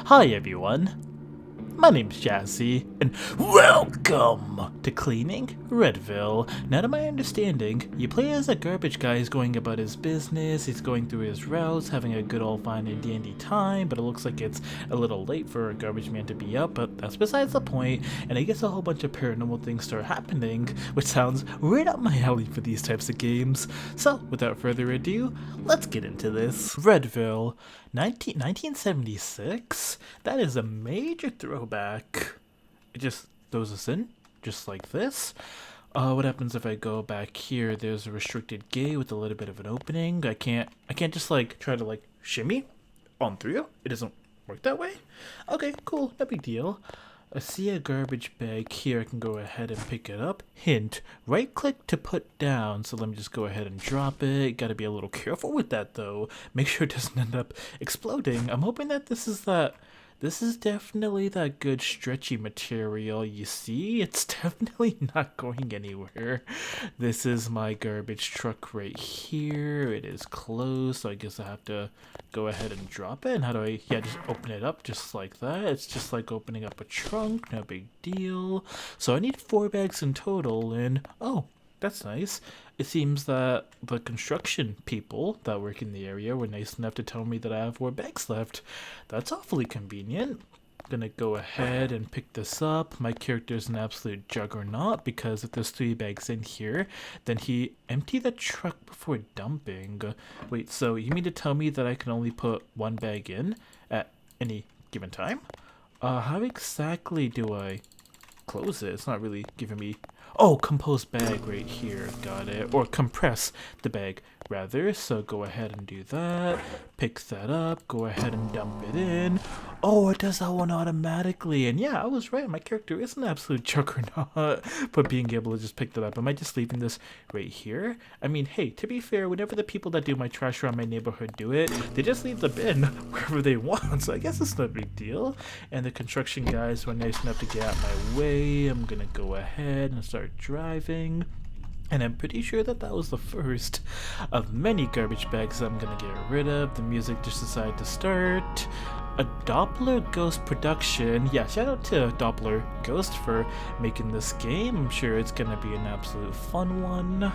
Hi everyone, my name's Jazzy, and welcome to Cleaning Redville. Now to my understanding, you play as a garbage guy who's going about his business, he's going through his routes, having a good old fine and dandy time, but it looks like it's a little late for a garbage man to be up, but that's besides the point, and I guess a whole bunch of paranormal things start happening, which sounds right up my alley for these types of games. So, without further ado, let's get into this. Redville, 1976? That is a major throwback. It just throws us in, just like this. What happens if I go back here? There's a restricted gate with a little bit of an opening. I can't just like try to like shimmy on through. It doesn't work that way. Okay, cool, no big deal. I see a garbage bag here. I can go ahead and pick it up. Hint, right click to put down. So let me just go ahead and drop it. Gotta be a little careful with that though. Make sure it doesn't end up exploding. I'm hoping that this is definitely that good stretchy material. You see, it's definitely not going anywhere. This is my garbage truck right here. It is closed, so I guess I have to go ahead and drop it. And how do I, yeah, just open it up just like that. It's just like opening up a trunk, no big deal. So I need 4 bags in total, and oh, that's nice. It seems that the construction people that work in the area were nice enough to tell me that I have 4 bags left. That's awfully convenient. Gonna go ahead and pick this up. My character's an absolute juggernaut because if there's 3 bags in here, then he emptied the truck before dumping. Wait, so you mean to tell me that I can only put 1 bag in at any given time? How exactly do I close it? It's not really giving me... Oh, compose bag right here, got it. Or compress the bag, rather. So go ahead and do that. Pick that up, go ahead and dump it in. Oh, it does that one automatically. And yeah, I was right. My character is an absolute juggernaut for being able to just pick that up. Am I just leaving this right here? I mean, hey, to be fair, whenever the people that do my trash around my neighborhood do it, they just leave the bin wherever they want. So I guess it's no big deal. And the construction guys were nice enough to get out my way. I'm gonna go ahead and start driving. And I'm pretty sure that that was the first of many garbage bags I'm gonna get rid of. The music just decided to start. A Doppler Ghost production. Yeah, shout out to Doppler Ghost for making this game. I'm sure it's gonna be an absolute fun one.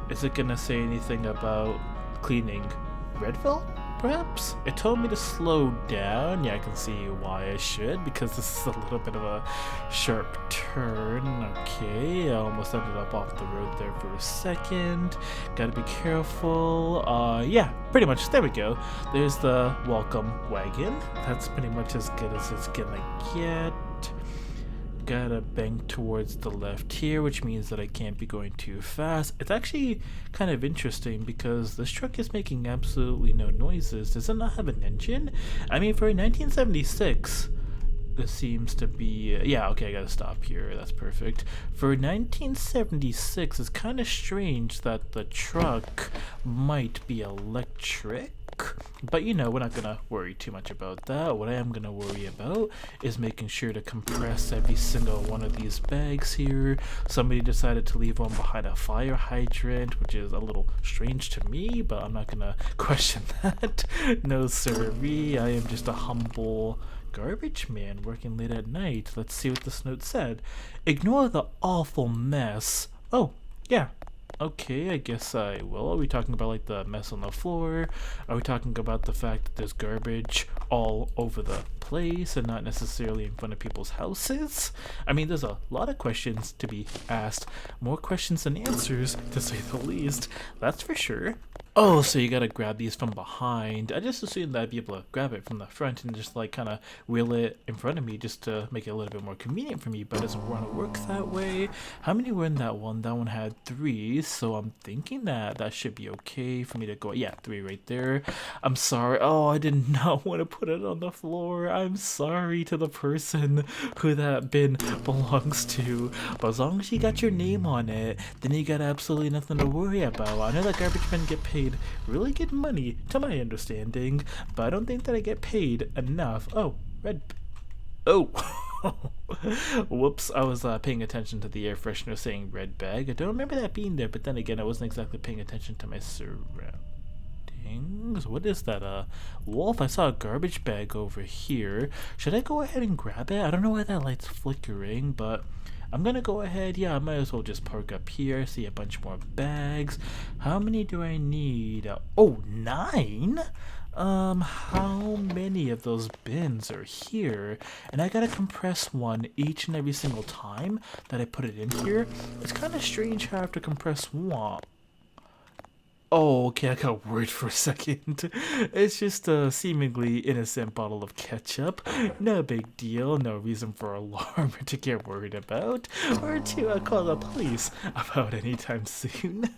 Is it gonna say anything about cleaning Redville? Perhaps? It told me to slow down. Yeah, I can see why I should, because this is a little bit of a sharp turn. Okay, I almost ended up off the road there for a second. Gotta be careful. Yeah, pretty much. There we go. There's the welcome wagon. That's pretty much as good as it's gonna get. Gotta bank towards the left here, which means that I can't be going too fast. It's actually kind of interesting because this truck is making absolutely no noises. Does it not have an engine? I mean, for 1976, this seems to be... yeah, okay, I gotta stop here. That's perfect. For 1976, it's kind of strange that the truck might be electric. But you know, we're not gonna worry too much about that. What I am gonna worry about is making sure to compress every single one of these bags here. Somebody decided to leave one behind a fire hydrant, which is a little strange to me, but I'm not gonna question that. No sirree, I am just a humble garbage man working late at night. Let's see what this note said. Ignore the awful mess. Oh, yeah. Okay, I guess I will. Are we talking about like the mess on the floor? Are we talking about the fact that there's garbage all over the place and not necessarily in front of people's houses? I mean, there's a lot of questions to be asked. More questions than answers, to say the least. That's for sure. Oh, so you gotta grab these from behind. I just assumed that I'd be able to grab it from the front and just like kind of wheel it in front of me just to make it a little bit more convenient for me, but it doesn't want to work that way. How many were in that one? That one had 3, so I'm thinking that that should be okay for me to go. Yeah, 3 right there. I'm sorry. Oh, I did not want to put it on the floor. I'm sorry to the person who that bin belongs to. But as long as you got your name on it, then you got absolutely nothing to worry about. I know that garbage men get paid really good money, to my understanding, but I don't think that I get paid enough. Oh, oh, whoops, I was paying attention to the air freshener saying red bag. I don't remember that being there, but then again, I wasn't exactly paying attention to my surroundings. things. What is that? Wolf? I saw a garbage bag over here. Should I go ahead and grab it? I don't know why that light's flickering, but I'm gonna go ahead. Yeah, I might as well just park up here. See a bunch more bags. How many do I need? Oh, 9? How many of those bins are here? And I gotta compress one each and every single time that I put it in here. It's kind of strange how I have to compress one. Oh, okay, I got worried for a second. It's just a seemingly innocent bottle of ketchup. No big deal, no reason for alarm to get worried about, or to call the police about anytime soon.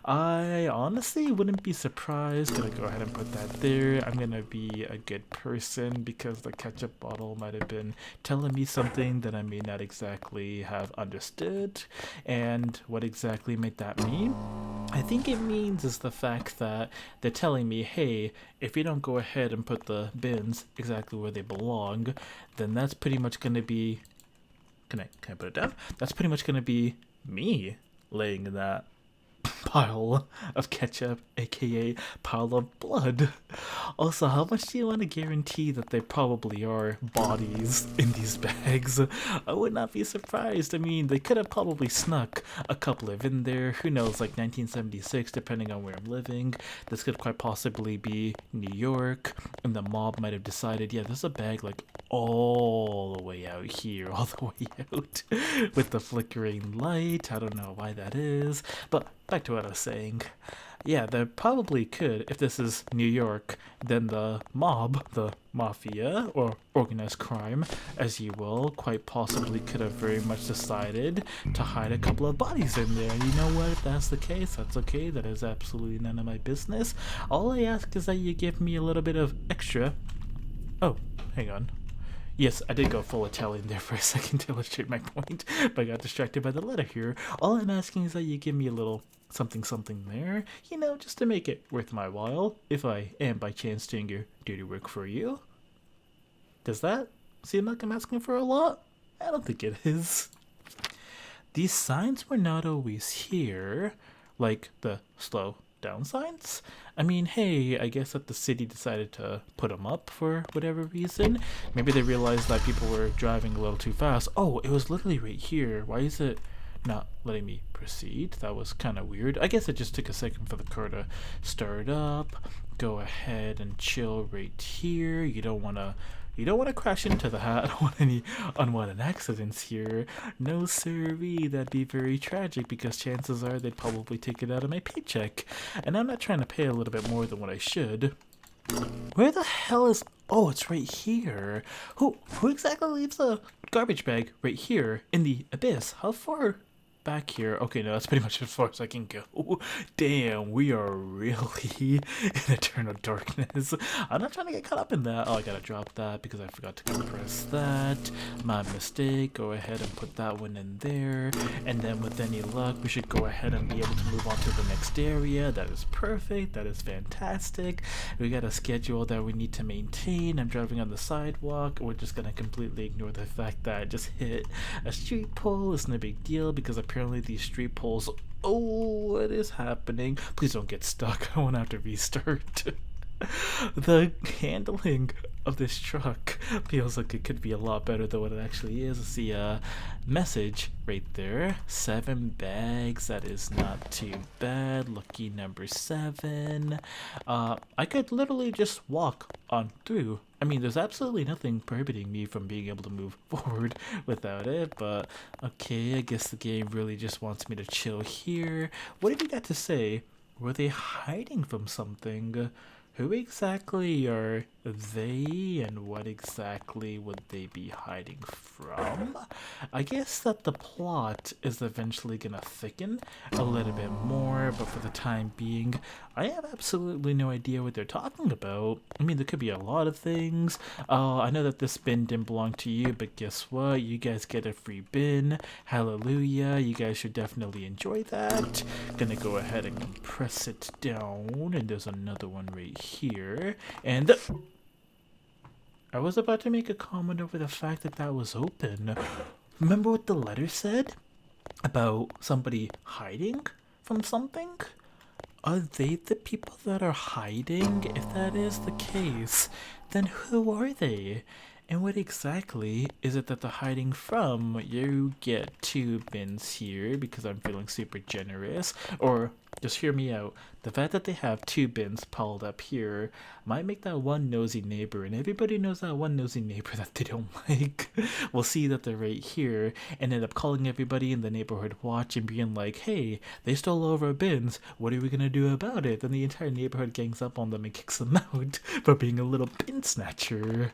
I honestly wouldn't be surprised. Gonna go ahead and put that there. I'm gonna be a good person because the ketchup bottle might have been telling me something that I may not exactly have understood. And what exactly might that mean? I think it means is the fact that they're telling me, hey, if you don't go ahead and put the bins exactly where they belong, then that's pretty much gonna be, can I put it down? That's pretty much gonna be me laying in that pile of ketchup, aka pile of blood. Also, how much do you want to guarantee that there probably are bodies in these bags? I would not be surprised. I mean, they could have probably snuck a couple of in there. Who knows, like 1976, depending on where I'm living. This could quite possibly be New York, and the mob might have decided, yeah, there's a bag like all the way out here, all the way out, with the flickering light. I don't know why that is, but back to what I was saying. Yeah, there probably could, if this is New York, then the mob, the mafia, or organized crime, as you will, quite possibly could have very much decided to hide a couple of bodies in there. You know what, if that's the case, that's okay. That is absolutely none of my business. All I ask is that you give me a little bit of extra. Oh, hang on. Yes, I did go full Italian there for a second to illustrate my point, but I got distracted by the letter here. All I'm asking is that you give me a little something something there, you know, just to make it worth my while, if I am by chance doing your dirty work for you. Does that seem like I'm asking for a lot? I don't think it is. These signs were not always here, like the slow down signs. I mean, hey, I guess that the city decided to put them up for whatever reason. Maybe they realized that people were driving a little too fast. Oh, it was literally right here. Why is it not letting me proceed? That was kind of weird. I guess it just took a second for the car to start up. Go ahead and chill right here. You don't want to crash into the hat. I don't want any unwanted accidents here. No sirree, that'd be very tragic because chances are they'd probably take it out of my paycheck. And I'm not trying to pay a little bit more than what I should. Where the hell is... Oh, it's right here. Who exactly leaves a garbage bag right here in the abyss? How far back here? Okay, no, that's pretty much as far as I can go. Damn, we are really in eternal darkness. I'm not trying to get caught up in that. Oh, I gotta drop that because I forgot to compress that. My mistake. Go ahead and put that one in there. And then with any luck, we should go ahead and be able to move on to the next area. That is perfect. That is fantastic. We got a schedule that we need to maintain. I'm driving on the sidewalk. We're just gonna completely ignore the fact that I just hit a street pole. It's no big deal because apparently these street poles... Oh, what is happening? Please don't get stuck. I won't have to restart. The handling of this truck feels like it could be a lot better than what it actually is. I see a message right there. 7 bags. That is not too bad. Lucky number 7. I could literally just walk on through. I mean, there's absolutely nothing prohibiting me from being able to move forward without it, but okay, I guess the game really just wants me to chill here. What did you got to say? Were they hiding from something? Who exactly are they, and what exactly would they be hiding from? I guess that the plot is eventually gonna thicken a little bit more, but for the time being, I have absolutely no idea what they're talking about. I mean, there could be a lot of things. I know that this bin didn't belong to you, but guess what? You guys get a free bin. Hallelujah. You guys should definitely enjoy that. Gonna go ahead and compress it down, and there's another one right here. And I was about to make a comment over the fact that that was open. Remember what the letter said? About somebody hiding from something? Are they the people that are hiding? If that is the case, then who are they? And what exactly is it that they're hiding from? You get 2 bins here because I'm feeling super generous. Or, just hear me out. The fact that they have 2 bins piled up here might make that one nosy neighbor, and everybody knows that one nosy neighbor that they don't like, will see that they're right here and end up calling everybody in the neighborhood watch and being like, hey, they stole all of our bins, what are we gonna do about it? Then the entire neighborhood gangs up on them and kicks them out for being a little bin snatcher.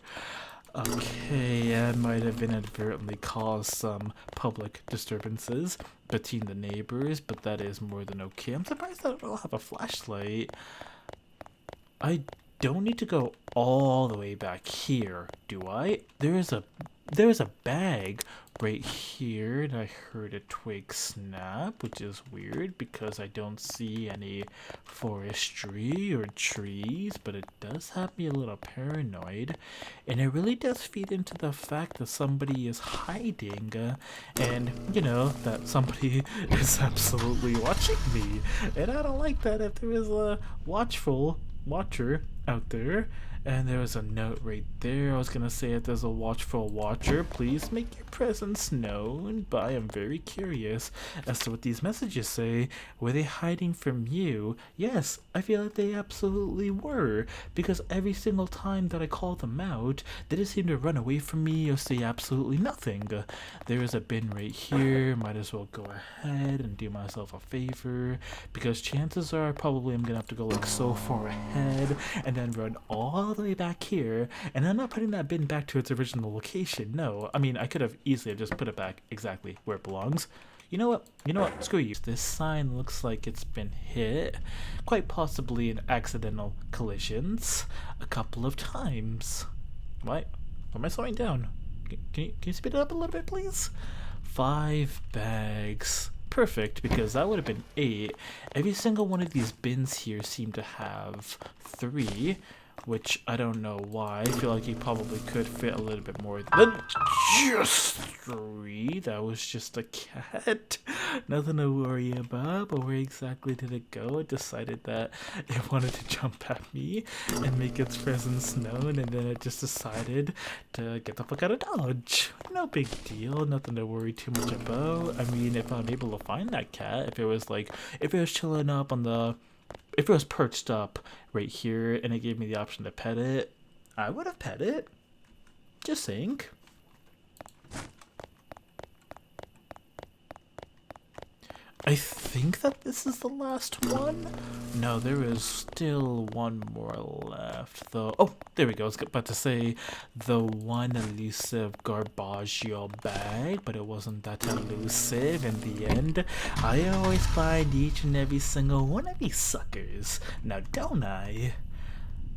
Okay, I might have inadvertently caused some public disturbances between the neighbors, but that is more than okay. I'm surprised that I don't have a flashlight. I don't need to go all the way back here, do I? There's a bag right here, and I heard a twig snap, which is weird because I don't see any forestry or trees, but it does have me a little paranoid, and it really does feed into the fact that somebody is hiding, and, you know, that somebody is absolutely watching me, and I don't like that. If there is a watcher out there. And there was a note right there. I was gonna say, if there's a watchful watcher, please make your presence known. But I am very curious as to what these messages say. Were they hiding from you? Yes, I feel like they absolutely were. Because every single time that I called them out, they just seem to run away from me or say absolutely nothing. There is a bin right here. Might as well go ahead and do myself a favor. Because chances are probably I'm gonna have to go like so far ahead and then run all the way back here, and I'm not putting that bin back to its original location. No, I mean, I could have easily just put it back exactly where it belongs. You know what, screw you. This sign looks like it's been hit, quite possibly in accidental collisions, a couple of times. Why am I slowing down? Can you speed it up a little bit, please? 5 bags. Perfect, because that would have been 8. Every single one of these bins here seem to have 3, which I don't know why. I feel like you probably could fit a little bit more than just 3. That was just a cat. Nothing to worry about, but where exactly did it go? It decided that it wanted to jump at me and make its presence known, and then it just decided to get the fuck out of Dodge. No big deal, nothing to worry too much about. I mean, if I'm able to find that cat, if it was chilling up on the... If it was perched up right here and it gave me the option to pet it, I would have pet it. Just saying. I think that this is the last one. No, there is still one more left, though. Oh, there we go. I was about to say the one elusive Garbaggio bag, but it wasn't that elusive in the end. I always find each and every single one of these suckers. Now, don't I?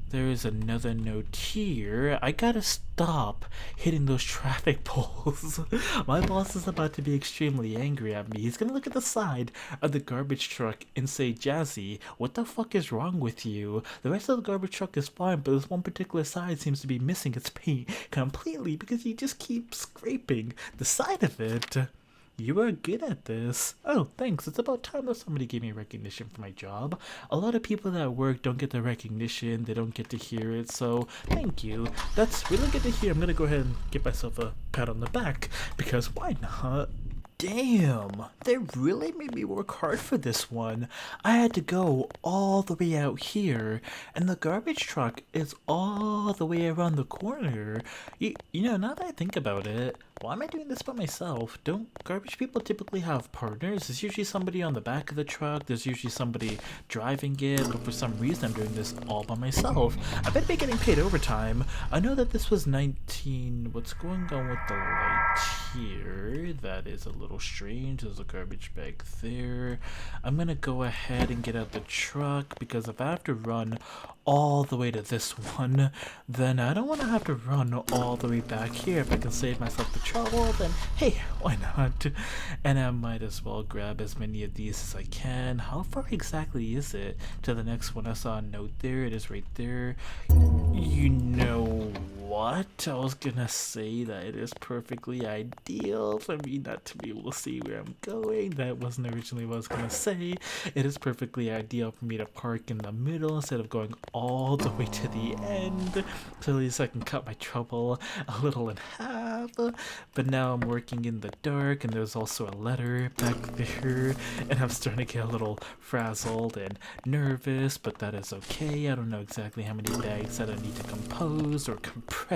There is another note here. I gotta stop hitting those traffic poles. My boss is about to be extremely angry at me. He's gonna look at the side of the garbage truck and say, Jazzy, what the fuck is wrong with you? The rest of the garbage truck is fine, but this one particular side seems to be missing its paint completely because you just keep scraping the side of it. You are good at this. Oh, thanks. It's about time that somebody gave me recognition for my job. A lot of people that work don't get the recognition. They don't get to hear it. So, thank you. That's really good to hear. I'm going to go ahead and give myself a pat on the back because why not? Damn, they really made me work hard for this one. I had to go all the way out here, and the garbage truck is all the way around the corner. You know, now that I think about it, why am I doing this by myself? Don't garbage people typically have partners? There's usually somebody on the back of the truck, there's usually somebody driving it, but for some reason I'm doing this all by myself. I better be getting paid overtime. I know that this was 19... What's going on with the light here? That is a little strange. There's a garbage bag there. I'm gonna go ahead and get out the truck because if I have to run all the way to this one, then I don't want to have to run all the way back here. If I can save myself the trouble, then hey, why not? And I might as well grab as many of these as I can. How far exactly is it to the next one? I saw a note there. It is right there. You know what? what? I was gonna say that it is perfectly ideal for me not to be able to see where I'm going. That wasn't originally what I was gonna say. It is perfectly ideal for me to park in the middle instead of going all the way to the end, so at least I can cut my trouble a little in half. But now I'm working in the dark, and there's also a letter back there, and I'm starting to get a little frazzled and nervous, but that is okay. I don't know exactly how many bags that I need to compose or compress.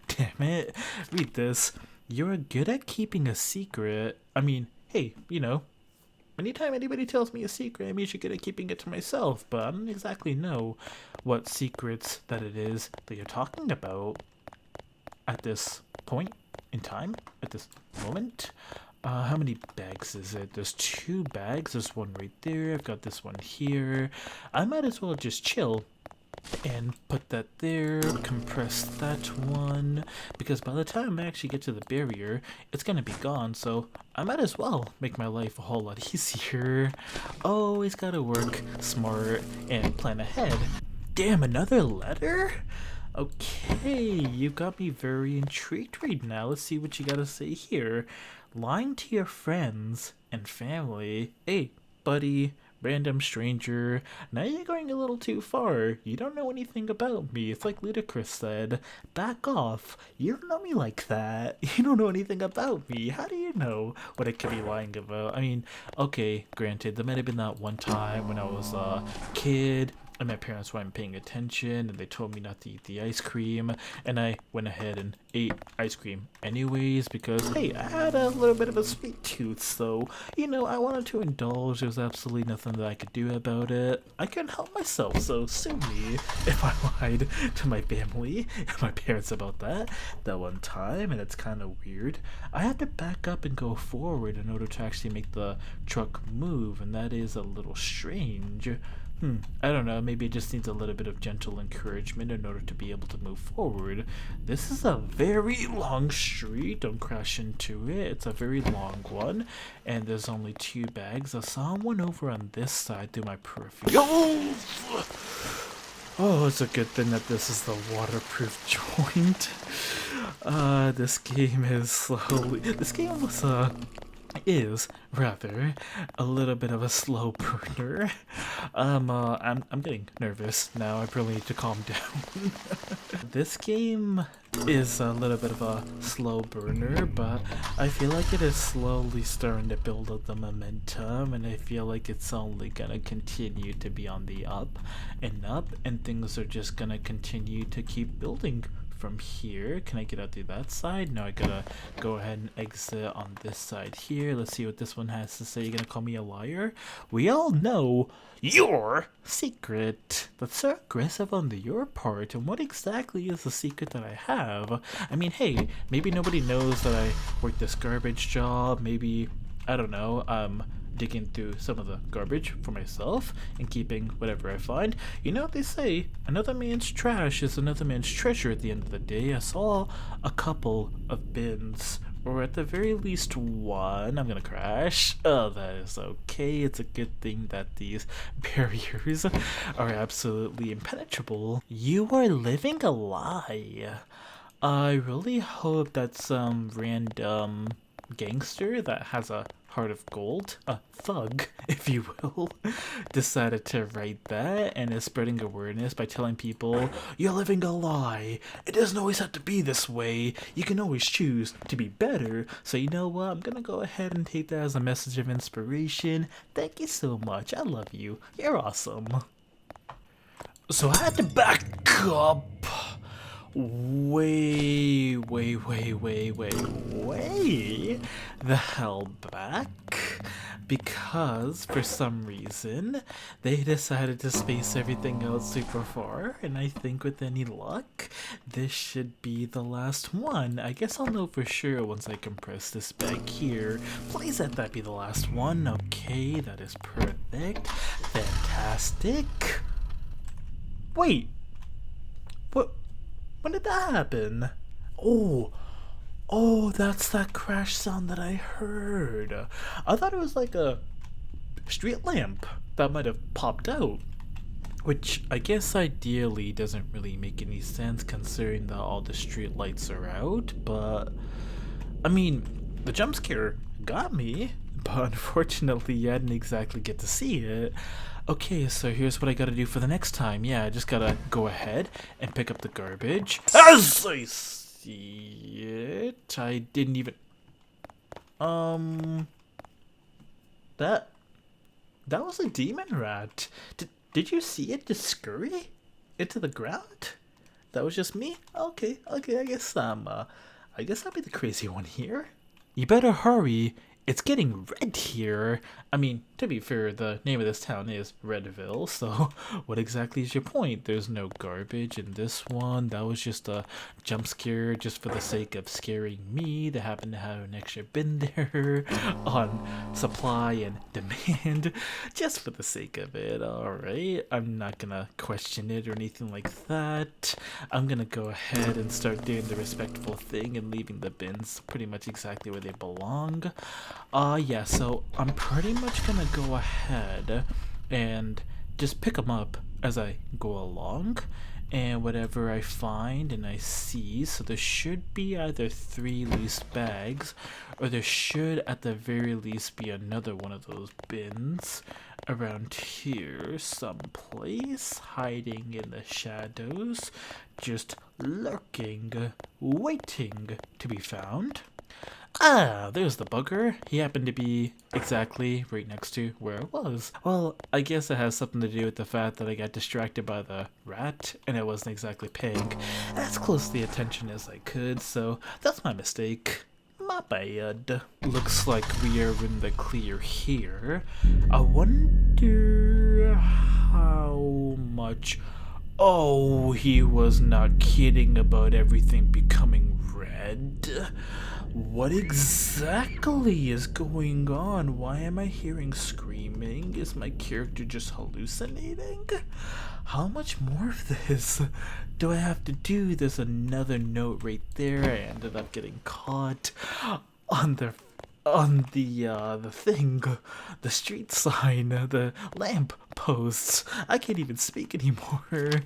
Damn it. Read this. You're good at keeping a secret. I mean, hey, you know, anytime anybody tells me a secret, I'm usually good at keeping it to myself, but I don't exactly know what secrets that it is that you're talking about at this point in time, at this moment. How many bags is it? There's 2 bags. There's one right there. I've got this one here. I might as well just chill and put that there, compress that one, because by the time I actually get to the barrier, it's gonna be gone, so I might as well make my life a whole lot easier. Always gotta work smart and plan ahead. Damn, another letter? Okay, you got me very intrigued right now. Let's see what you gotta say here. Lying to your friends and family. Hey, buddy, random stranger, now you're going a little too far. You don't know anything about me. It's like Ludacris said, back off. You don't know me like that. You don't know anything about me. How do you know what I could be lying about? I mean, okay, granted, there might have been that one time when I was a kid and my parents weren't paying attention and they told me not to eat the ice cream, and I went ahead and ate ice cream anyways because, hey, I had a little bit of a sweet tooth, so, you know, I wanted to indulge. There was absolutely nothing that I could do about it. I couldn't help myself, so sue me if I lied to my family and my parents about that one time, and it's kind of weird. I had to back up and go forward in order to actually make the truck move, and that is a little strange. I don't know, maybe it just needs a little bit of gentle encouragement in order to be able to move forward. This is a very long street, don't crash into it. It's a very long one, and there's only 2 bags. I saw one over on this side through my periphery. Oh, it's a good thing that this is the waterproof joint. This game is rather a little bit of a slow burner. I'm getting nervous now. I really need to calm down. This game is a little bit of a slow burner, but I feel like it is slowly starting to build up the momentum, and I feel like it's only gonna continue to be on the up, and things are just gonna continue to keep building from here. Can I get out through that side? No, I gotta go ahead and exit on this side here. Let's see what this one has to say. You're gonna call me a liar? We all know your secret. That's so aggressive on your part. And what exactly is the secret that I have? I mean, hey, maybe nobody knows that I work this garbage job. Maybe, I don't know, digging through some of the garbage for myself and keeping whatever I find. You know what they say, another man's trash is another man's treasure at the end of the day. I saw a couple of bins, or at the very least one. I'm gonna crash. Oh, that is okay. It's a good thing that these barriers are absolutely impenetrable. You are living a lie. I really hope that some random gangster that has a heart of gold, a thug, if you will, decided to write that and is spreading awareness by telling people, you're living a lie. It doesn't always have to be this way. You can always choose to be better. So you know what? I'm gonna go ahead and take that as a message of inspiration. Thank you so much. I love you. You're awesome. So I had to back up way the hell back, because for some reason they decided to space everything out super far, and I think with any luck this should be the last one. I guess I'll know for sure once I compress this back here. Please let that be the last one. Okay, that is perfect. Fantastic. Wait, what? When did that happen? Oh, that's that crash sound that I heard. I thought it was like a street lamp that might have popped out. Which I guess ideally doesn't really make any sense considering that all the street lights are out, but I mean, the jump scare got me, but unfortunately I didn't exactly get to see it. Okay, so here's what I gotta do for the next time. Yeah, I just gotta go ahead and pick up the garbage. As I see it, I didn't even... That was a demon rat. Did you see it just scurry into the ground? That was just me? Okay, I guess I guess I'll be the crazy one here. You better hurry. It's getting red here. I mean, to be fair, the name of this town is Redville, so what exactly is your point? There's no garbage in this one. That was just a jump scare just for the sake of scaring me. They happen to have an extra bin there on supply and demand just for the sake of it. Alright, I'm not gonna question it or anything like that. I'm gonna go ahead and start doing the respectful thing and leaving the bins pretty much exactly where they belong. Yeah, so I'm pretty much gonna go ahead and just pick them up as I go along, and whatever I find and I see, so there should be either 3 loose bags, or there should at the very least be another one of those bins around here someplace, hiding in the shadows, just lurking, waiting to be found. Ah, there's the bugger. He happened to be exactly right next to where it was. Well, I guess it has something to do with the fact that I got distracted by the rat and I wasn't exactly paying as close the attention as I could, so that's my mistake. My bad. Looks like we are in the clear here. I wonder how much... Oh, he was not kidding about everything becoming red. What exactly is going on? Why am I hearing screaming? Is my character just hallucinating? How much more of this do I have to do? There's another note right there. I ended up getting caught on the thing, the street sign, the lamp posts. I can't even speak anymore.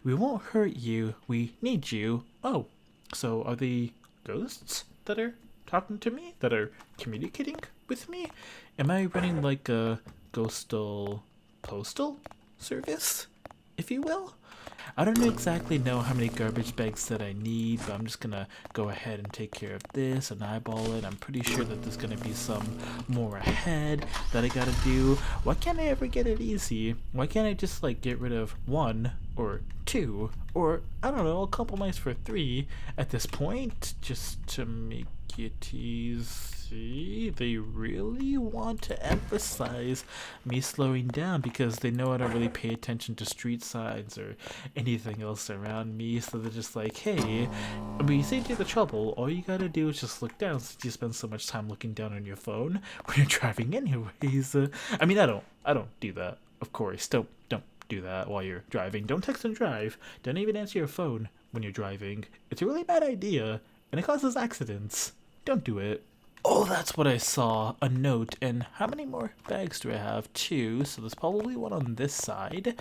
We won't hurt you. We need you. Oh, so are they ghosts that are talking to me, that are communicating with me? Am I running like a ghostal postal service, if you will? I don't exactly know how many garbage bags that I need, but I'm just gonna go ahead and take care of this and eyeball it. I'm pretty sure that there's gonna be some more ahead that I gotta do. Why can't I ever get it easy? Why can't I just like get rid of 1 or 2 or I don't know, I'll compromise for 3 at this point just to make it easy. They really want to emphasize me slowing down because they know I don't really pay attention to street signs or anything else around me, so they're just like, hey, we saved you the trouble. All you gotta do is just look down since you spend so much time looking down on your phone when you're driving anyways. I mean, I don't do that, of course. Don't do that while you're driving. Don't text and drive. Don't even answer your phone when you're driving. It's a really bad idea and it causes accidents. Don't do it. Oh, that's what I saw. A note. And how many more bags do I have? 2. So there's probably one on this side.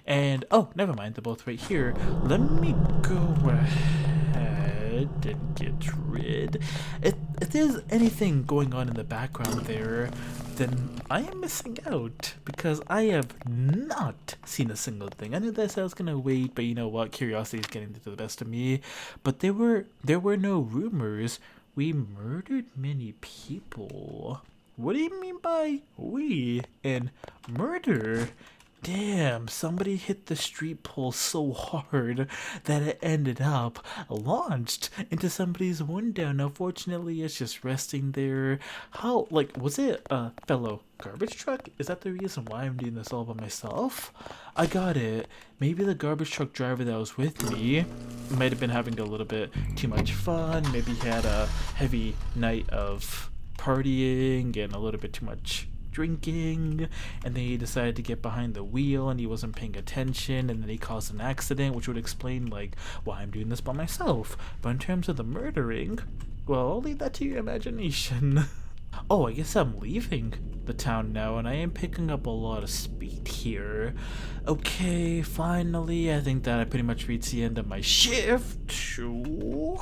And, oh, never mind. They're both right here. Let me go ahead and get rid. If there's anything going on in the background there, then I am missing out because I have not seen a single thing. I knew that I was gonna wait, but you know what? Curiosity is getting to the best of me. But there were no rumors. We murdered many people. What do you mean by we and murder? Damn, somebody hit the street pole so hard that it ended up launched into somebody's window. Now, fortunately, it's just resting there. How, like, was it a fellow garbage truck? Is that the reason why I'm doing this all by myself? I got it. Maybe the garbage truck driver that was with me might have been having a little bit too much fun. Maybe he had a heavy night of partying and a little bit too much drinking, and then he decided to get behind the wheel and he wasn't paying attention, and then he caused an accident, which would explain like why I'm doing this by myself. But in terms of the murdering, well, I'll leave that to your imagination. Oh, I guess I'm leaving the town now, and I am picking up a lot of speed here. Okay, finally, I think that I pretty much reached the end of my shift. Ooh.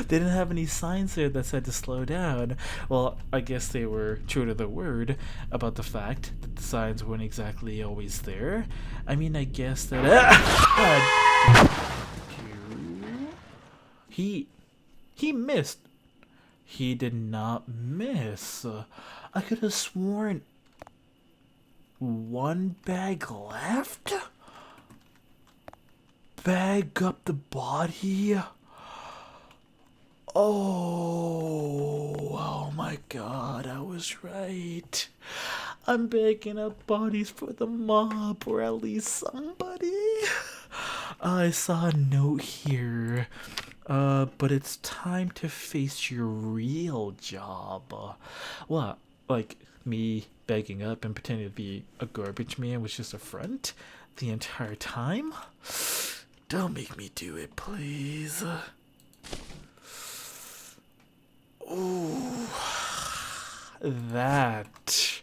They didn't have any signs there that said to slow down. Well, I guess they were true to their word about the fact that the signs weren't exactly always there. I mean, I guess that... He missed. He did not miss. I could have sworn one bag left? Bag up the body? Oh my god, I was right. I'm bagging up bodies for the mob, or at least somebody. I saw a note here. But it's time to face your real job. What? Like, me begging up and pretending to be a garbage man was just a front the entire time? Don't make me do it, please. Ooh. That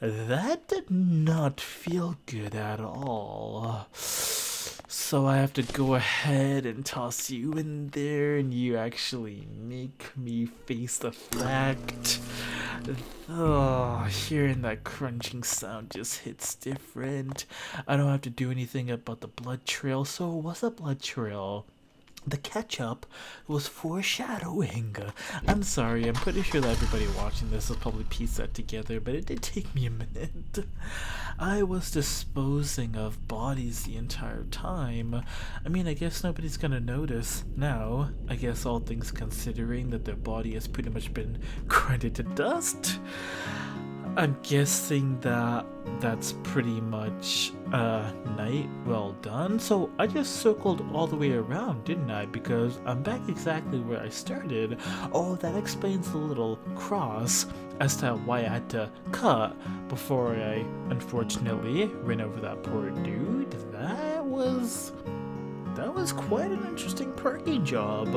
did not feel good at all. So I have to go ahead and toss you in there, and you actually make me face the fact. Oh, hearing that crunching sound just hits different. I don't have to do anything about the blood trail, so what's a blood trail? The ketchup was foreshadowing. I'm sorry, I'm pretty sure that everybody watching this will probably piece that together, but it did take me a minute. I was disposing of bodies the entire time. I mean, I guess nobody's gonna notice now. I guess all things considering that their body has pretty much been grinded to dust. I'm guessing that that's pretty much night well done. So I just circled all the way around, didn't I? Because I'm back exactly where I started. Oh, that explains the little cross as to why I had to cut before I unfortunately ran over that poor dude. That was quite an interesting parking job.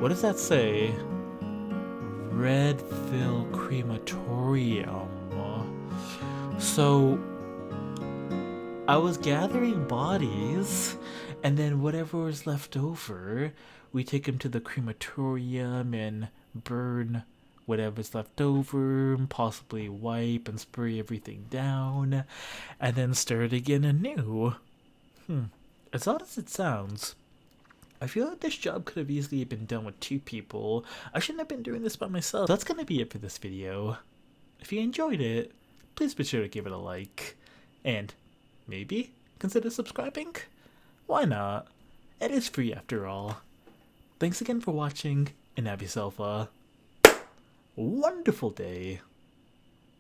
What does that say? Redville Crematorium. So I was gathering bodies, and then whatever was left over, we take them to the crematorium and burn whatever's left over, possibly wipe and spray everything down, and then start again anew. As odd as it sounds, I feel like this job could have easily been done with 2 people. I shouldn't have been doing this by myself. That's gonna be it for this video. If you enjoyed it, please be sure to give it a like. And maybe consider subscribing? Why not? It is free after all. Thanks again for watching, and have yourself a wonderful day.